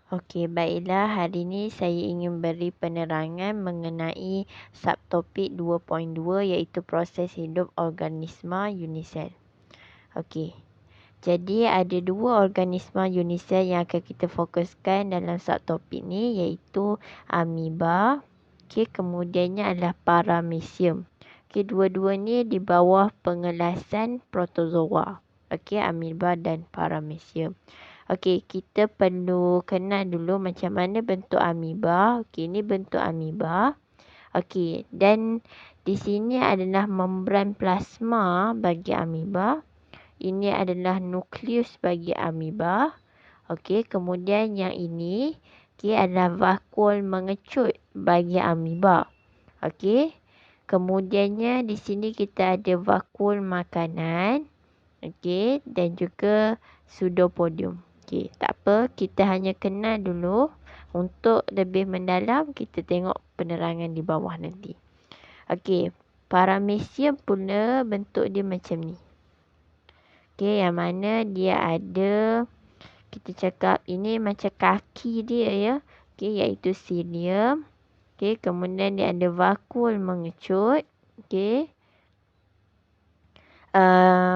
Okey, baiklah. Hari ini saya ingin beri penerangan mengenai subtopik 2.2 iaitu proses hidup organisma unisel. Okey. Jadi ada dua organisma unisel yang akan kita fokuskan dalam subtopik ni iaitu amoeba. Okey, kemudiannya adalah paramecium. Okey, dua-dua ni di bawah pengelasan protozoa. Okey, amoeba dan paramecium. Okey, kita perlu kenal dulu macam mana bentuk amoeba. Okey, ini bentuk amoeba. Okey, dan di sini adalah membran plasma bagi amoeba. Ini adalah nukleus bagi amoeba. Okey, kemudian yang ini adalah vakul mengecut bagi amoeba. Okey. Kemudiannya di sini kita ada vakul makanan. Okey, dan juga pseudopodium. Okey, tak apa, kita hanya kenal dulu. Untuk lebih mendalam, kita tengok penerangan di bawah nanti. Okey, paramecium pula bentuk dia macam ni. Okey, yang mana dia ada, kita cakap ini macam kaki dia ya. Okey, iaitu cilium. Okey, kemudian dia ada vakul mengecut. Okey.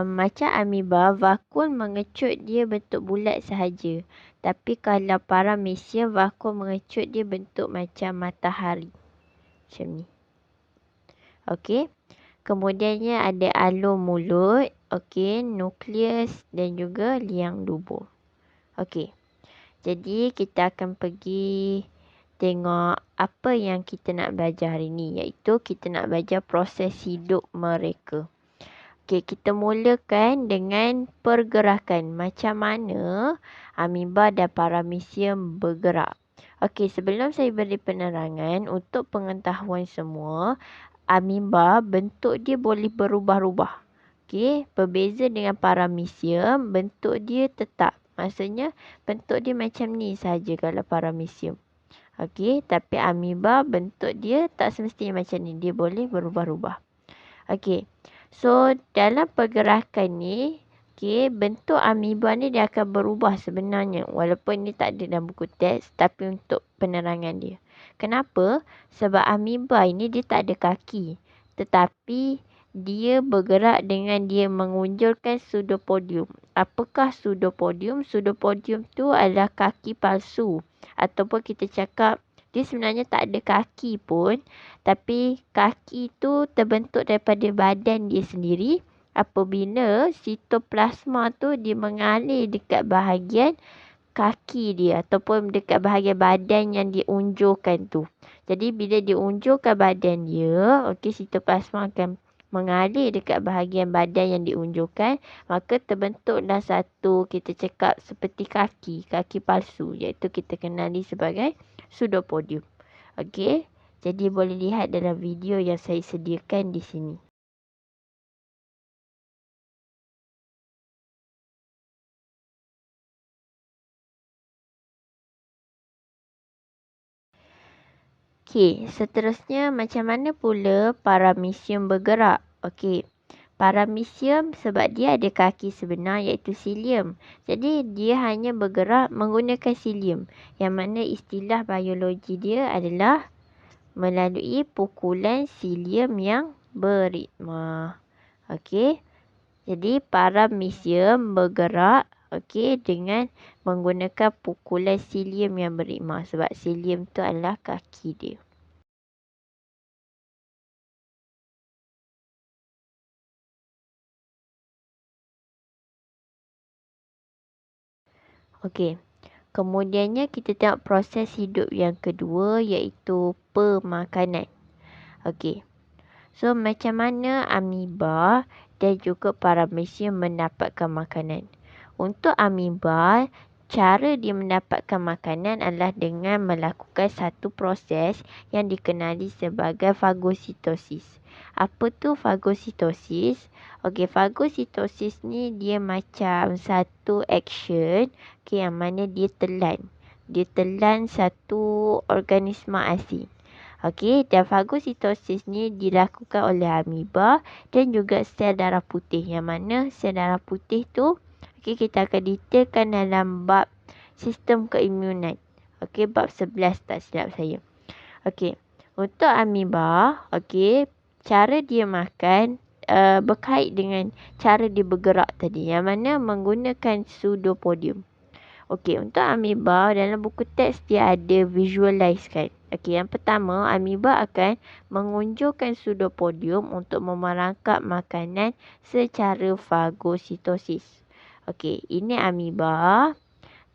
Macam amoeba, vakul mengecut dia bentuk bulat sahaja. Tapi kalau paramecium, vakul mengecut dia bentuk macam matahari. Macam ni. Okey. Kemudiannya ada alur mulut. Okey. Nukleus dan juga liang dubur. Okey. Jadi kita akan pergi tengok apa yang kita nak belajar hari ni. Iaitu kita nak belajar proses hidup mereka. Okey, kita mulakan dengan pergerakan. Macam mana amoeba dan paramecium bergerak. Okey, sebelum saya beri penerangan, untuk pengetahuan semua, amoeba bentuk dia boleh berubah-ubah. Okey, berbeza dengan paramecium, bentuk dia tetap. Maksudnya, bentuk dia macam ni saja kalau paramecium. Okey, tapi amoeba bentuk dia tak semestinya macam ni. Dia boleh berubah-ubah. Okey. So, dalam pergerakan ni, bentuk amoeba ni dia akan berubah sebenarnya. Walaupun ni tak ada dalam buku teks, tapi untuk penerangan dia. Kenapa? Sebab amoeba ini dia tak ada kaki. Tetapi, dia bergerak dengan dia mengunjulkan pseudopodium. Apakah pseudopodium? Pseudopodium tu adalah kaki palsu. Ataupun kita cakap, dia sebenarnya tak ada kaki pun. Tapi kaki tu terbentuk daripada badan dia sendiri. Apabila sitoplasma tu dia mengalir dekat bahagian kaki dia. Ataupun dekat bahagian badan yang diunjurkan tu. Jadi bila diunjurkan badan dia. Okey, sitoplasma akan mengalir dekat bahagian badan yang diunjurkan. Maka terbentuklah satu kita cakap seperti kaki palsu. Iaitu kita kenali sebagai pseudopodium. Okey. Jadi boleh lihat dalam video yang saya sediakan di sini. Okey, seterusnya macam mana pula paramecium bergerak? Okey. Paramecium sebab dia ada kaki sebenar iaitu cilium. Jadi dia hanya bergerak menggunakan cilium. Yang mana istilah biologi dia adalah melalui pukulan cilium yang beritma. Okey. Jadi paramecium bergerak dengan menggunakan pukulan cilium yang beritma. Sebab cilium tu adalah kaki dia. Okey. Kemudiannya kita tengok proses hidup yang kedua iaitu pemakanan. Okey. So macam mana amoeba dan juga paramecium mendapatkan makanan? Untuk amoeba, cara dia mendapatkan makanan adalah dengan melakukan satu proses yang dikenali sebagai fagositosis. Apa tu fagositosis? Okey, fagositosis ni dia macam satu action yang mana dia telan. Dia telan satu organisma asing. Okey, dan fagositosis ni dilakukan oleh amoeba dan juga sel darah putih. Yang mana sel darah putih tu kita akan detailkan dalam bab sistem keimunan. Okey, bab 11 tak silap saya. Okey. Untuk amoeba, okey, cara dia makan berkait dengan cara dia bergerak tadi. Yang mana menggunakan pseudopodium. Okey, untuk amoeba dalam buku teks dia ada visualize kan. Okey, yang pertama amoeba akan mengunjurkan pseudopodium untuk memerangkap makanan secara fagositosis. Okey, ini amoeba.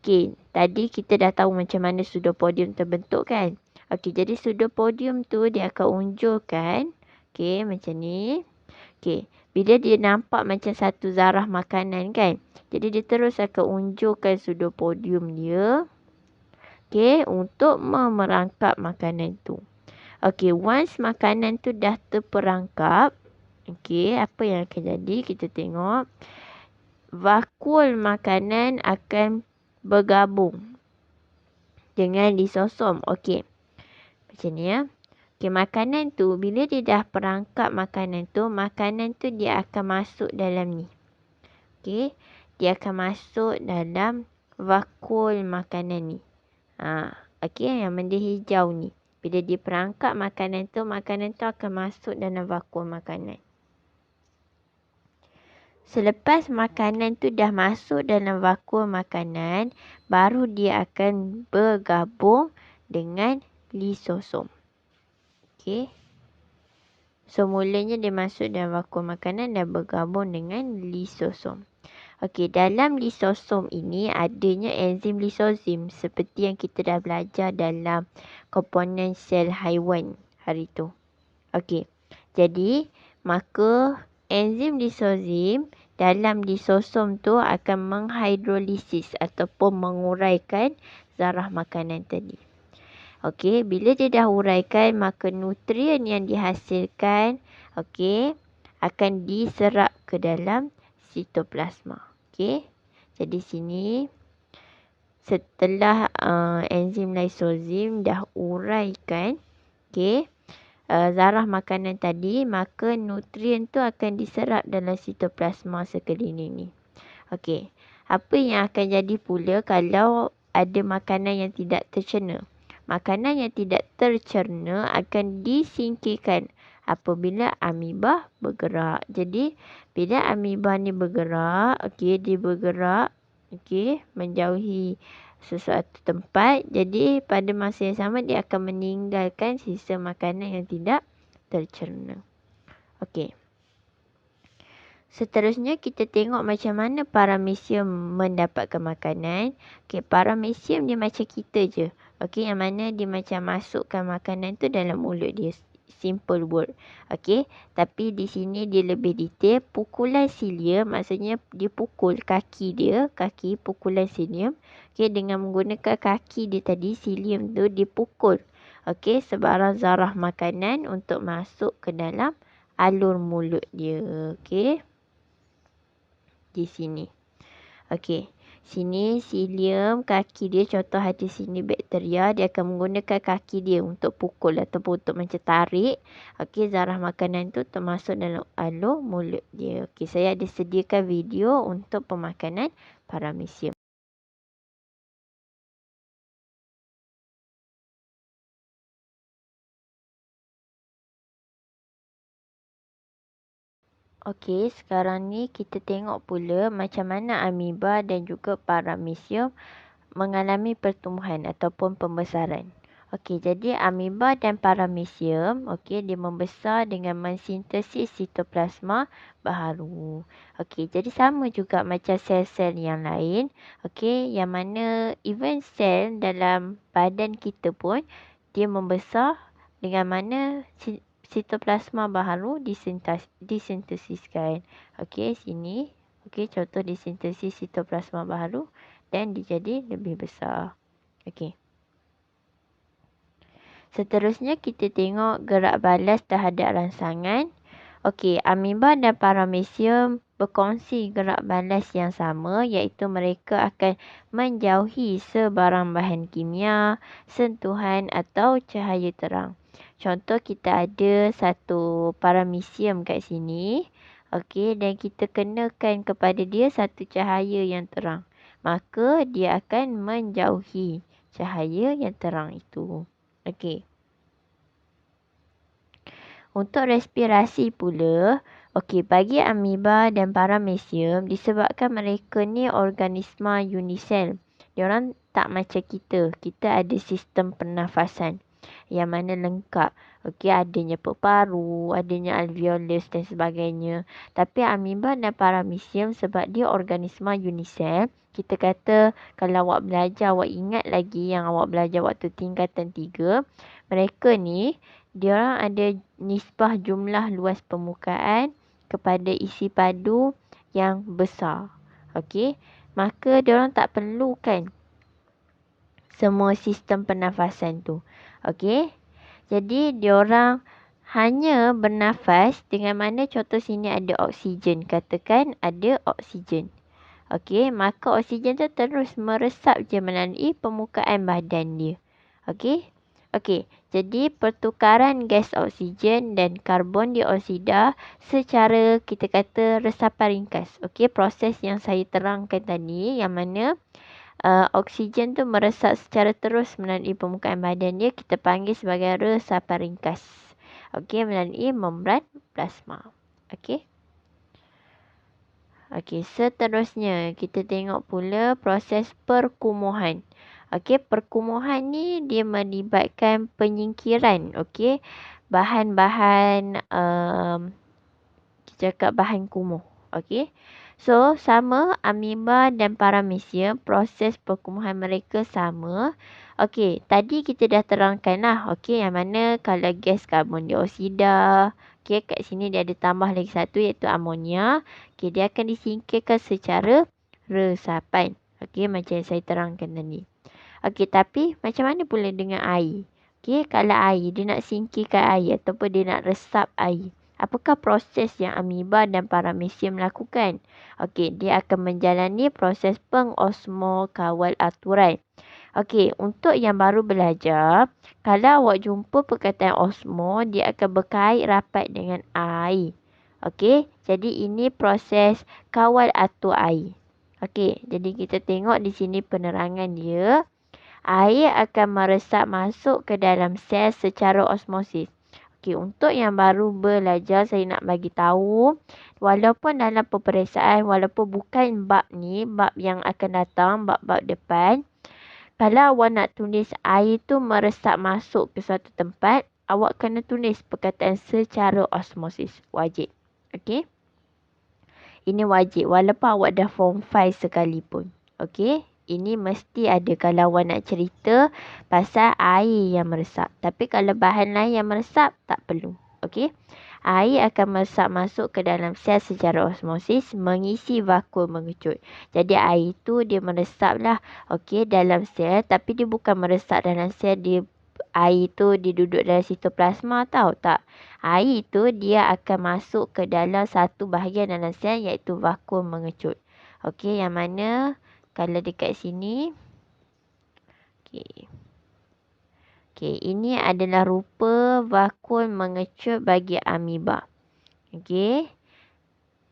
Okey, tadi kita dah tahu macam mana pseudopodium terbentuk kan. Okey, jadi pseudopodium tu dia akan unjurkan. Okey, macam ni. Okey, bila dia nampak macam satu zarah makanan kan. Jadi dia terus akan unjurkan pseudopodium dia. Okey, untuk memerangkap makanan tu. Okey, once makanan tu dah terperangkap. Okey, apa yang akan jadi? Kita tengok. Vakul makanan akan bergabung dengan lisosom. Okey, macam ni ya. Okey, makanan tu bila dia dah perangkap makanan tu dia akan masuk dalam ni. Okey, dia akan masuk dalam vakul makanan ni. Okey, yang benda hijau ni. Bila dia perangkap makanan tu akan masuk dalam vakul makanan. Selepas makanan tu dah masuk dalam vakul makanan, baru dia akan bergabung dengan lisosom. Okey. So, mulanya dia masuk dalam vakul makanan dan bergabung dengan lisosom. Okey, dalam lisosom ini adanya enzim lisozim seperti yang kita dah belajar dalam komponen sel haiwan hari tu. Okey, jadi maka enzim lisozim dalam lisosom tu akan menghidrolisis ataupun menguraikan zarah makanan tadi. Okey, bila dia dah uraikan, maka nutrien yang dihasilkan, okey, akan diserap ke dalam sitoplasma. Okey, jadi sini setelah enzim lisozim dah uraikan, okey, zarah makanan tadi, maka nutrien tu akan diserap dalam sitoplasma sekeliling ni. Okey, apa yang akan jadi pula kalau ada makanan yang tidak tercerna? Makanan yang tidak tercerna akan disingkirkan apabila amoeba bergerak. Jadi, bila amoeba ni bergerak, okey, dia bergerak, okey, menjauhi sesuatu tempat. Jadi, pada masa yang sama dia akan meninggalkan sisa makanan yang tidak tercerna. Okey. Seterusnya kita tengok macam mana paramecium mendapatkan makanan. Okey, paramecium dia macam kita je. Okey, yang mana dia macam masukkan makanan tu dalam mulut dia. Simple word. Okey, tapi di sini dia lebih detail. Pukulan cilium maksudnya dia pukul kaki dia, kaki pukulan cilium. Okey, dengan menggunakan kaki dia tadi, cilium tu dipukul. Okey, sebarang zarah makanan untuk masuk ke dalam alur mulut dia. Okey. Di sini. Okey. Sini cilium, kaki dia, contoh ada sini bakteria, dia akan menggunakan kaki dia untuk pukul ataupun untuk macam tarik. Okey, zarah makanan tu termasuk dalam alur mulut dia. Okey, saya ada sediakan video untuk pemakanan paramecium. Okey, sekarang ni kita tengok pula macam mana amoeba dan juga paramecium mengalami pertumbuhan ataupun pembesaran. Okey, jadi amoeba dan paramecium, okey, dia membesar dengan mensintesis sitoplasma baharu. Okey, jadi sama juga macam sel-sel yang lain. Okey, yang mana even sel dalam badan kita pun dia membesar dengan mana sitoplasma baharu disintesiskan. Okey, sini. Okey, contoh disintesis sitoplasma baharu dan dia jadi lebih besar. Okey. Seterusnya kita tengok gerak balas terhadap rangsangan. Okey, amoeba dan paramecium berkongsi gerak balas yang sama, iaitu mereka akan menjauhi sebarang bahan kimia, sentuhan atau cahaya terang. Contoh kita ada satu paramecium kat sini. Okey, dan kita kenakan kepada dia satu cahaya yang terang. Maka dia akan menjauhi cahaya yang terang itu. Okey. Untuk respirasi pula, bagi amoeba dan paramecium, disebabkan mereka ni organisma unisel. Diorang tak macam kita. Kita ada sistem pernafasan yang mana lengkap. Adanya paru, adanya alveolus dan sebagainya. Tapi amoeba dan paramecium sebab dia organisma unisel, kita kata kalau awak belajar, awak ingat lagi yang awak belajar waktu tingkatan 3, mereka ni diorang ada nisbah jumlah luas permukaan kepada isi padu yang besar. Maka diorang tak perlukan semua sistem pernafasan tu. Jadi diorang hanya bernafas dengan mana contoh sini ada oksigen. Katakan ada oksigen. Maka oksigen tu terus meresap je melalui permukaan badan dia. Jadi pertukaran gas oksigen dan karbon dioksida secara kita kata resapan ringkas. Proses yang saya terangkan tadi yang mana oksigen tu meresap secara terus melalui permukaan badan dia, kita panggil sebagai resapan ringkas. Melalui membran plasma. Seterusnya kita tengok pula proses perkumuhan. Perkumuhan ni dia melibatkan penyingkiran bahan-bahan kita cakap bahan kumuh. So sama amoeba dan paramecium, proses perkumuhan mereka sama. Tadi kita dah terangkan lah. Yang mana kalau gas karbon dioksida, kat sini dia ada tambah lagi satu iaitu amonia. Dia akan disingkirkan secara resapan. Macam yang saya terangkan tadi. Tapi macam mana pula dengan air? Kalau air, dia nak singkirkan air ataupun dia nak resap air. Apakah proses yang amoeba dan paramecium lakukan? Dia akan menjalani proses pengosmo kawal aturan. Untuk yang baru belajar, kalau awak jumpa perkataan osmo, dia akan berkait rapat dengan air. Jadi ini proses kawal atur air. Jadi kita tengok di sini penerangan dia. Air akan meresap masuk ke dalam sel secara osmosis. Untuk yang baru belajar, saya nak bagi tahu, walaupun dalam peperiksaan, walaupun bukan bab ni, bab yang akan datang, bab-bab depan, kalau awak nak tulis air tu meresap masuk ke suatu tempat, awak kena tulis perkataan secara osmosis. Wajib. Ini wajib walaupun awak dah form 5 sekalipun. Ini mesti ada kalau awak nak cerita pasal air yang meresap. Tapi kalau bahan lain yang meresap, tak perlu. Air akan meresap masuk ke dalam sel secara osmosis mengisi vakuum mengecut. Jadi air tu dia meresap lah dalam sel, tapi dia bukan meresap dalam sel. Air tu dia duduk dalam sitoplasma tau. Tak. Air tu dia akan masuk ke dalam satu bahagian dalam sel iaitu vakuum mengecut. Yang mana kalau dekat sini. Ini adalah rupa vakuum mengecut bagi amoeba.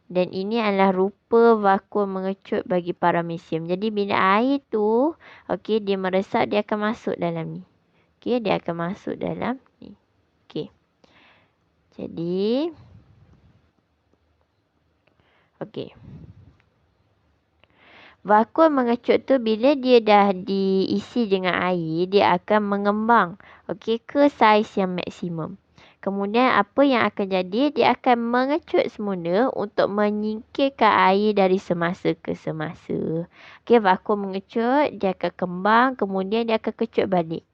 Dan ini adalah rupa vakuum mengecut bagi paramecium. Jadi bila air tu dia meresap, dia akan masuk dalam ni. Dia akan masuk dalam ni. Jadi vakuum mengecut tu bila dia dah diisi dengan air, dia akan mengembang ke saiz yang maksimum. Kemudian apa yang akan jadi, dia akan mengecut semula untuk menyingkirkan air dari semasa ke semasa. Vakuum mengecut, dia akan kembang, kemudian dia akan kecut balik.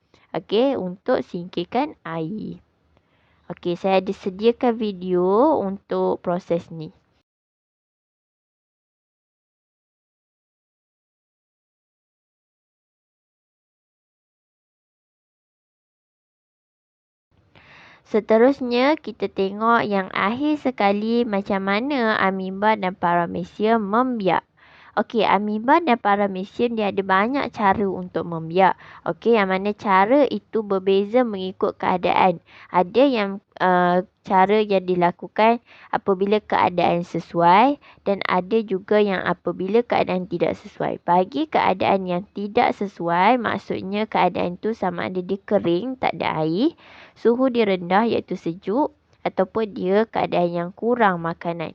Untuk singkirkan air. Saya ada sediakan video untuk proses ni. Seterusnya, kita tengok yang akhir sekali macam mana amoeba dan paramecium membiak. Okey, amoeba dan paramecium dia ada banyak cara untuk membiak. Okey, yang mana cara itu berbeza mengikut keadaan. Ada yang cara yang dilakukan apabila keadaan sesuai dan ada juga yang apabila keadaan tidak sesuai. Bagi keadaan yang tidak sesuai, maksudnya keadaan tu sama ada dia kering, tak ada air, suhu dia rendah iaitu sejuk ataupun dia keadaan yang kurang makanan.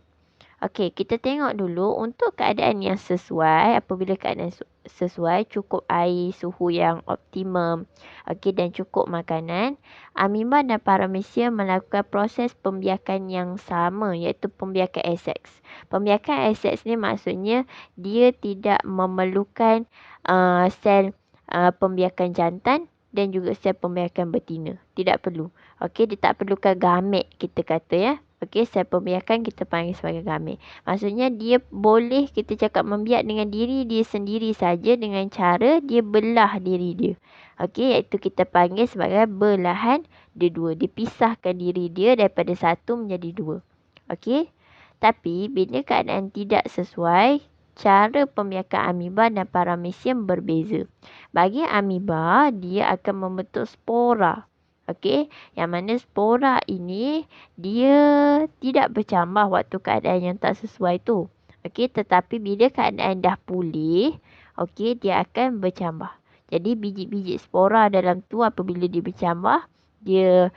Okey, kita tengok dulu untuk keadaan yang sesuai. Apabila keadaan sesuai, cukup air, suhu yang optimum, okey, dan cukup makanan, amoeba dan paramecium melakukan proses pembiakan yang sama iaitu pembiakan aseks. Pembiakan aseks ni maksudnya dia tidak memerlukan sel pembiakan jantan dan juga sel pembiakan betina. Tidak perlu. Okey, dia tak perlukan gamet kita kata ya. Okey, sel pembiakan kita panggil sebagai gamet. Maksudnya dia boleh kita cakap membiak dengan diri dia sendiri saja dengan cara dia belah diri dia. Okey, iaitu kita panggil sebagai belahan dia dua. Dia pisahkan diri dia daripada satu menjadi dua. Okey. Tapi bila keadaan tidak sesuai, cara pembiakan amoeba dan paramecium berbeza. Bagi amoeba, dia akan membentuk spora. Okey, yang mana spora ini dia tidak bercambah waktu keadaan yang tak sesuai tu. Okey, tetapi bila keadaan dah pulih, okey, dia akan bercambah. Jadi biji-biji spora dalam tu apabila dia bercambah, dia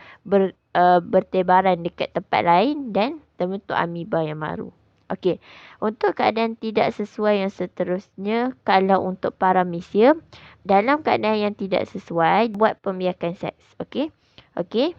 bertebaran dekat tempat lain dan terbentuk amoeba yang baru. Okey, untuk keadaan tidak sesuai yang seterusnya, kalau untuk paramecium, dalam keadaan yang tidak sesuai, buat pembiakan seks. Okey. Okey.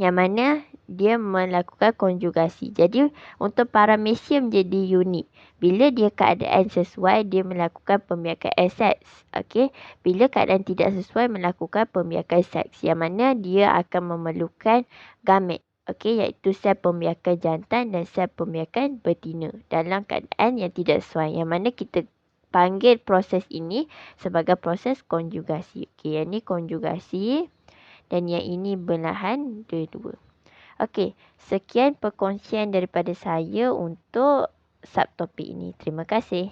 Yang mana dia melakukan konjugasi. Jadi untuk paramecium jadi unik. Bila dia keadaan sesuai, dia melakukan pembiakan aseks. Okey. Bila keadaan tidak sesuai, melakukan pembiakan seks. Yang mana dia akan memerlukan gamet. Okey, iaitu sel pembiakan jantan dan sel pembiakan betina. Dalam keadaan yang tidak sesuai. Yang mana kita panggil proses ini sebagai proses konjugasi. Okey, yang ni konjugasi. Dan yang ini belahan dua-dua. Okey, sekian perkongsian daripada saya untuk subtopik ini. Terima kasih.